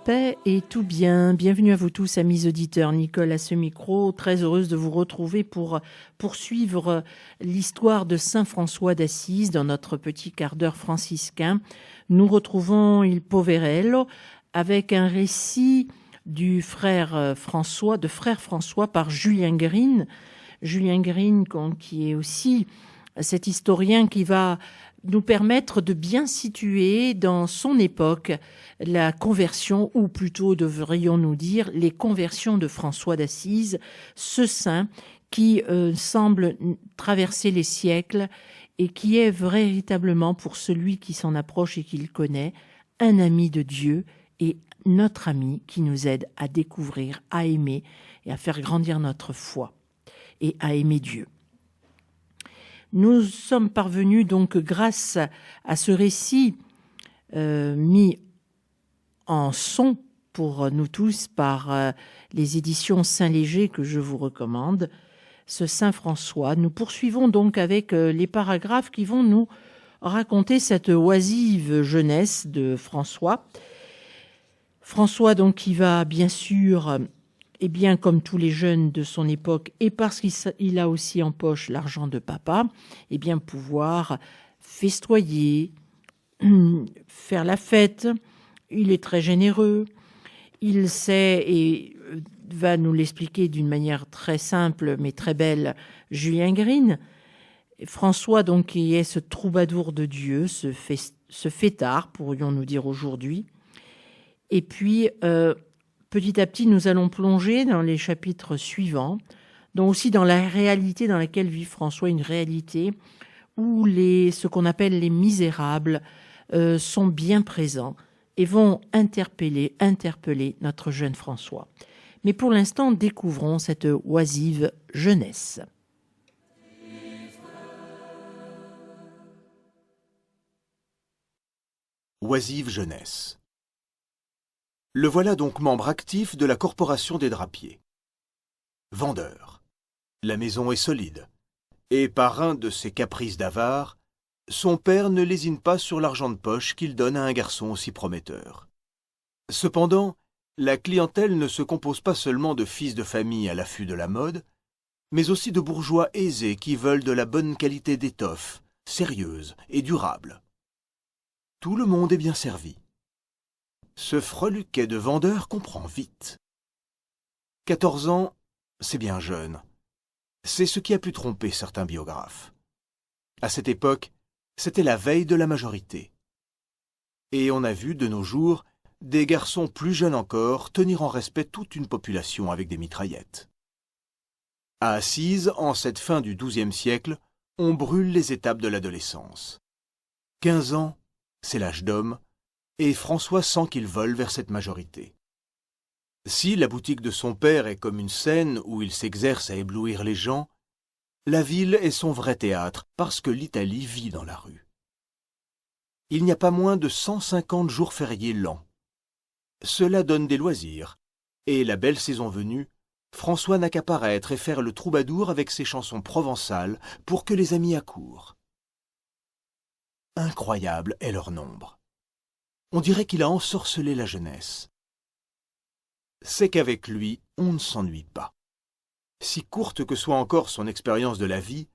Paix et tout bien. Bienvenue à vous tous, amis auditeurs. Nicole à ce micro, très heureuse de vous retrouver pour poursuivre l'histoire de Saint François d'Assise dans notre petit quart d'heure franciscain. Nous retrouvons Il Poverello avec un récit de frère François par Julien Green. Julien Green, qui est aussi cet historien qui va nous permettre de bien situer dans son époque la conversion, ou plutôt devrions-nous dire les conversions de François d'Assise, ce saint qui semble traverser les siècles et qui est véritablement, pour celui qui s'en approche et qui le connaît, un ami de Dieu et notre ami qui nous aide à découvrir, à aimer et à faire grandir notre foi et à aimer Dieu. Nous sommes parvenus donc grâce à ce récit mis en son pour nous tous par les éditions Saint-Léger que je vous recommande, ce Saint François. Nous poursuivons donc avec les paragraphes qui vont nous raconter cette oisive jeunesse de François. François donc qui va bien sûr... Et bien, comme tous les jeunes de son époque, et parce qu'il a aussi en poche l'argent de papa, et bien pouvoir festoyer, faire la fête. Il est très généreux. Il sait, et va nous l'expliquer d'une manière très simple mais très belle, Julien Green. François, donc, qui est ce troubadour de Dieu, ce fêtard, pourrions-nous dire aujourd'hui. Et puis... petit à petit, nous allons plonger dans les chapitres suivants, donc aussi dans la réalité dans laquelle vit François, une réalité où ce qu'on appelle les misérables sont bien présents et vont interpeller notre jeune François. Mais pour l'instant, découvrons cette oisive jeunesse. Oisive jeunesse. Le voilà donc membre actif de la corporation des drapiers. Vendeur. La maison est solide. Et par un de ses caprices d'avare, son père ne lésine pas sur l'argent de poche qu'il donne à un garçon aussi prometteur. Cependant, la clientèle ne se compose pas seulement de fils de famille à l'affût de la mode, mais aussi de bourgeois aisés qui veulent de la bonne qualité d'étoffe, sérieuse et durable. Tout le monde est bien servi. Ce freluquet de vendeur comprend vite. 14 ans, c'est bien jeune. C'est ce qui a pu tromper certains biographes. À cette époque, c'était la veille de la majorité. Et on a vu, de nos jours, des garçons plus jeunes encore tenir en respect toute une population avec des mitraillettes. À Assise, en cette fin du XIIe siècle, on brûle les étapes de l'adolescence. 15 ans, c'est l'âge d'homme, et François sent qu'il vole vers cette majorité. Si la boutique de son père est comme une scène où il s'exerce à éblouir les gens, la ville est son vrai théâtre parce que l'Italie vit dans la rue. Il n'y a pas moins de 150 jours fériés l'an. Cela donne des loisirs, et la belle saison venue, François n'a qu'à paraître et faire le troubadour avec ses chansons provençales pour que les amis accourent. Incroyable est leur nombre. On dirait qu'il a ensorcelé la jeunesse. C'est qu'avec lui, on ne s'ennuie pas. Si courte que soit encore son expérience de la vie,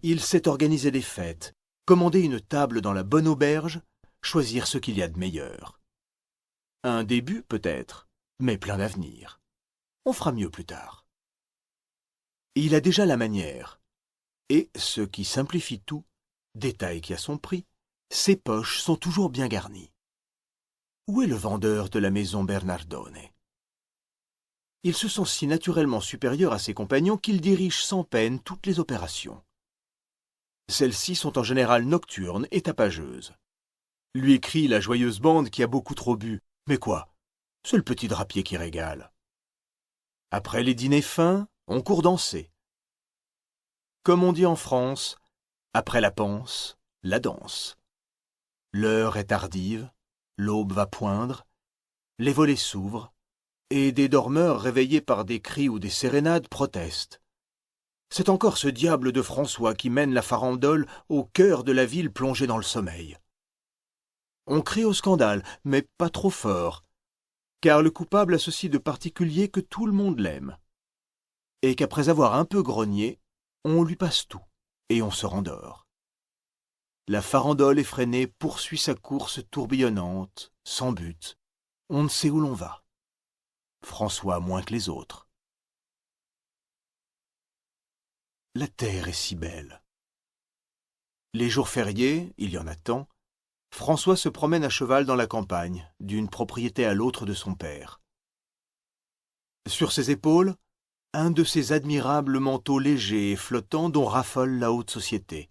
il sait organiser des fêtes, commander une table dans la bonne auberge, choisir ce qu'il y a de meilleur. Un début peut-être, mais plein d'avenir. On fera mieux plus tard. Il a déjà la manière, et ce qui simplifie tout, détail qui a son prix, ses poches sont toujours bien garnies. Où est le vendeur de la maison Bernardone? Il se sent si naturellement supérieur à ses compagnons qu'il dirige sans peine toutes les opérations. Celles-ci sont en général nocturnes et tapageuses. Lui crie la joyeuse bande qui a beaucoup trop bu. Mais quoi? C'est le petit drapier qui régale. Après les dîners fins, on court danser. Comme on dit en France, après la panse, la danse. L'heure est tardive. L'aube va poindre, les volets s'ouvrent, et des dormeurs réveillés par des cris ou des sérénades protestent. C'est encore ce diable de François qui mène la farandole au cœur de la ville plongée dans le sommeil. On crie au scandale, mais pas trop fort, car le coupable a ceci de particulier que tout le monde l'aime, et qu'après avoir un peu grogné, on lui passe tout, et on se rendort. La farandole effrénée poursuit sa course tourbillonnante, sans but. On ne sait où l'on va. François moins que les autres. La terre est si belle. Les jours fériés, il y en a tant, François se promène à cheval dans la campagne, d'une propriété à l'autre de son père. Sur ses épaules, un de ces admirables manteaux légers et flottants dont raffole la haute société.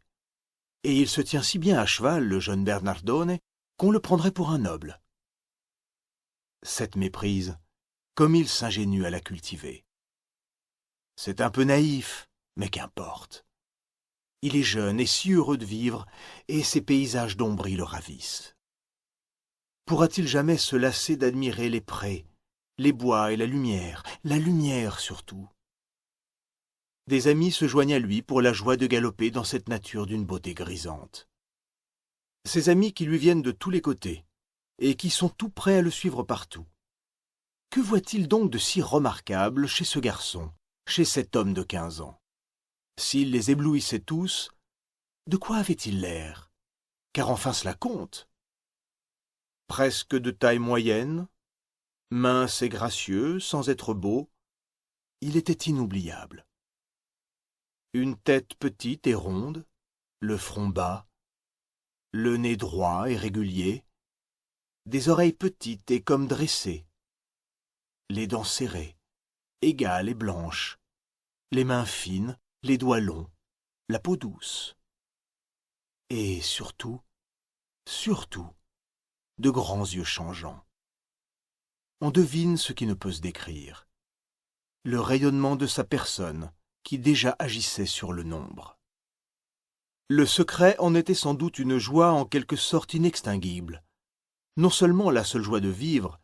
Et il se tient si bien à cheval, le jeune Bernardone, qu'on le prendrait pour un noble. Cette méprise, comme il s'ingénue à la cultiver. C'est un peu naïf, mais qu'importe. Il est jeune et si heureux de vivre, et ces paysages d'Ombrie le ravissent. Pourra-t-il jamais se lasser d'admirer les prés, les bois et la lumière surtout? Des amis se joignent à lui pour la joie de galoper dans cette nature d'une beauté grisante. Ces amis qui lui viennent de tous les côtés, et qui sont tout prêts à le suivre partout. Que voit-il donc de si remarquable chez ce garçon, chez cet homme de 15 ans? S'il les éblouissait tous, de quoi avait-il l'air? Car enfin cela compte. Presque de taille moyenne, mince et gracieux, sans être beau, il était inoubliable. Une tête petite et ronde, le front bas, le nez droit et régulier, des oreilles petites et comme dressées, les dents serrées, égales et blanches, les mains fines, les doigts longs, la peau douce. Et surtout, de grands yeux changeants. On devine ce qui ne peut se décrire, le rayonnement de sa personne qui déjà agissait sur le nombre. Le secret en était sans doute une joie en quelque sorte inextinguible, non seulement la seule joie de vivre,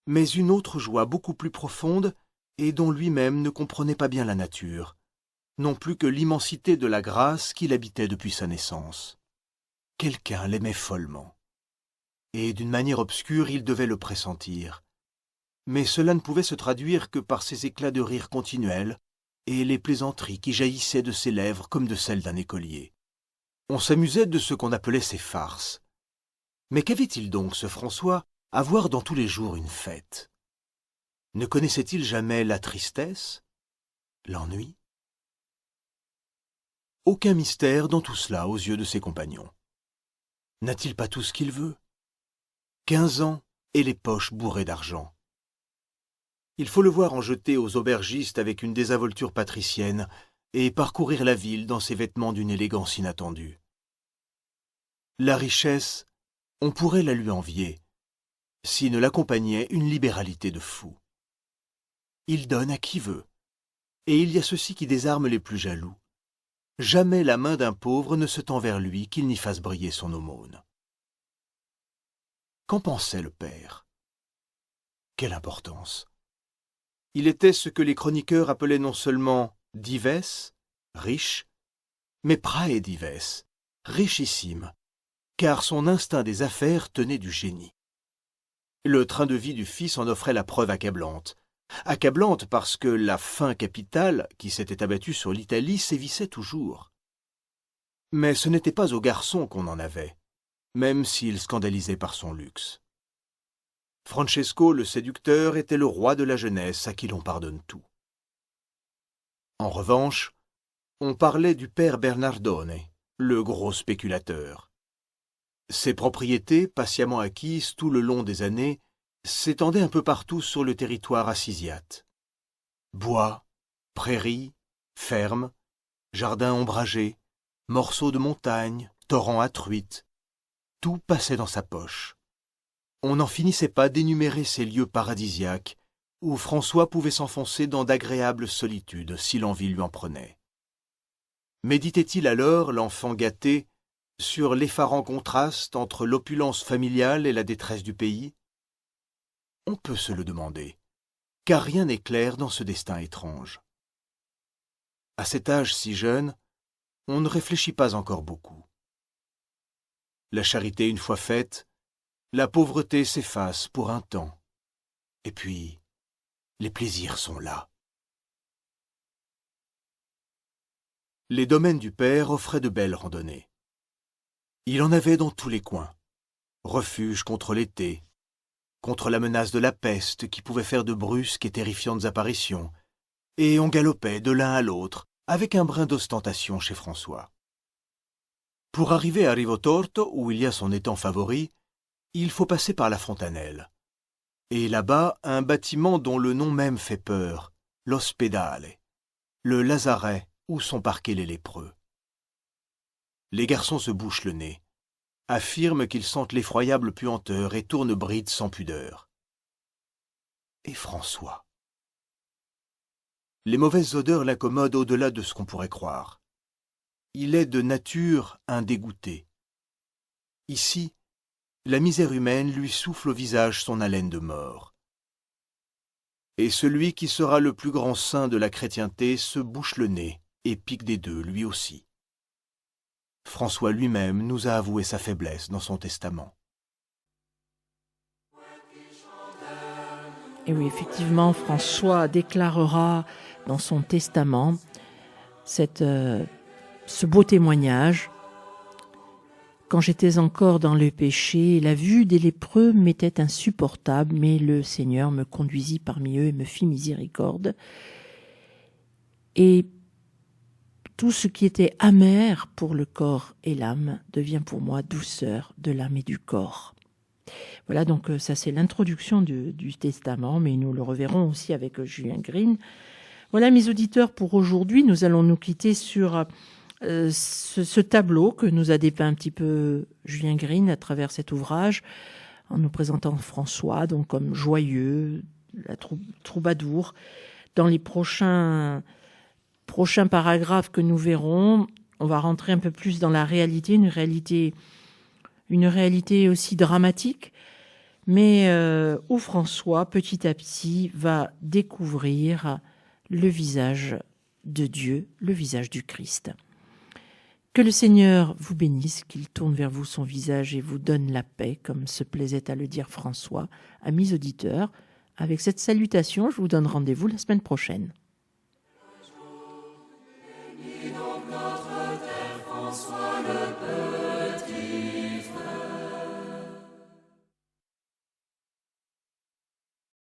mais une autre joie beaucoup plus profonde et dont lui-même ne comprenait pas bien la nature, non plus que l'immensité de la grâce qu'il habitait depuis sa naissance. Quelqu'un l'aimait follement, et d'une manière obscure il devait le pressentir. Mais cela ne pouvait se traduire que par ces éclats de rire continuels et les plaisanteries qui jaillissaient de ses lèvres comme de celles d'un écolier. On s'amusait de ce qu'on appelait ses farces. Mais qu'avait-il donc, ce François, à voir dans tous les jours une fête? Ne connaissait-il jamais la tristesse, l'ennui? Aucun mystère dans tout cela aux yeux de ses compagnons. N'a-t-il pas tout ce qu'il veut? 15 ans et les poches bourrées d'argent. Il faut le voir en jeter aux aubergistes avec une désinvolture patricienne et parcourir la ville dans ses vêtements d'une élégance inattendue. La richesse, on pourrait la lui envier, si ne l'accompagnait une libéralité de fou. Il donne à qui veut, et il y a ceci qui désarme les plus jaloux. Jamais la main d'un pauvre ne se tend vers lui qu'il n'y fasse briller son aumône. Qu'en pensait le père? Quelle importance! Il était ce que les chroniqueurs appelaient non seulement dives, riche, mais prae dives, richissime, car son instinct des affaires tenait du génie. Le train de vie du fils en offrait la preuve accablante. Accablante parce que la faim capitale qui s'était abattue sur l'Italie sévissait toujours. Mais ce n'était pas au garçon qu'on en avait, même s'il scandalisait par son luxe. Francesco, le séducteur, était le roi de la jeunesse à qui l'on pardonne tout. En revanche, on parlait du père Bernardone, le gros spéculateur. Ses propriétés, patiemment acquises tout le long des années, s'étendaient un peu partout sur le territoire assisiate. Bois, prairies, fermes, jardins ombragés, morceaux de montagne, torrents à truites, tout passait dans sa poche. On n'en finissait pas d'énumérer ces lieux paradisiaques où François pouvait s'enfoncer dans d'agréables solitudes si l'envie lui en prenait. Méditait-il alors, l'enfant gâté, sur l'effarant contraste entre l'opulence familiale et la détresse du pays? On peut se le demander, car rien n'est clair dans ce destin étrange. À cet âge si jeune, on ne réfléchit pas encore beaucoup. La charité une fois faite, la pauvreté s'efface pour un temps. Et puis, les plaisirs sont là. Les domaines du père offraient de belles randonnées. Il en avait dans tous les coins. Refuge contre l'été, contre la menace de la peste qui pouvait faire de brusques et terrifiantes apparitions, et on galopait de l'un à l'autre avec un brin d'ostentation chez François. Pour arriver à Rivotorto, où il y a son étang favori, il faut passer par la fontanelle. Et là-bas, un bâtiment dont le nom même fait peur, l'Ospedale, le lazaret où sont parqués les lépreux. Les garçons se bouchent le nez, affirment qu'ils sentent l'effroyable puanteur et tournent bride sans pudeur. Et François? Les mauvaises odeurs l'accommodent au-delà de ce qu'on pourrait croire. Il est de nature un dégoûté. Ici, la misère humaine lui souffle au visage son haleine de mort. Et celui qui sera le plus grand saint de la chrétienté se bouche le nez et pique des deux lui aussi. François lui-même nous a avoué sa faiblesse dans son testament. Et oui, effectivement, François déclarera dans son testament ce beau témoignage. Quand j'étais encore dans le péché, la vue des lépreux m'était insupportable, mais le Seigneur me conduisit parmi eux et me fit miséricorde. Et tout ce qui était amer pour le corps et l'âme devient pour moi douceur de l'âme et du corps. Voilà, donc ça c'est l'introduction du testament, mais nous le reverrons aussi avec Julien Green. Voilà, mes auditeurs, pour aujourd'hui, nous allons nous quitter sur ce tableau que nous a dépeint un petit peu Julien Green à travers cet ouvrage, en nous présentant François donc comme joyeux, la troubadour. Dans les prochains paragraphes que nous verrons, on va rentrer un peu plus dans la réalité, une réalité aussi dramatique, mais où François, petit à petit, va découvrir le visage de Dieu, le visage du Christ. Que le Seigneur vous bénisse, qu'il tourne vers vous son visage et vous donne la paix, comme se plaisait à le dire François. Amis auditeurs, avec cette salutation, je vous donne rendez-vous la semaine prochaine.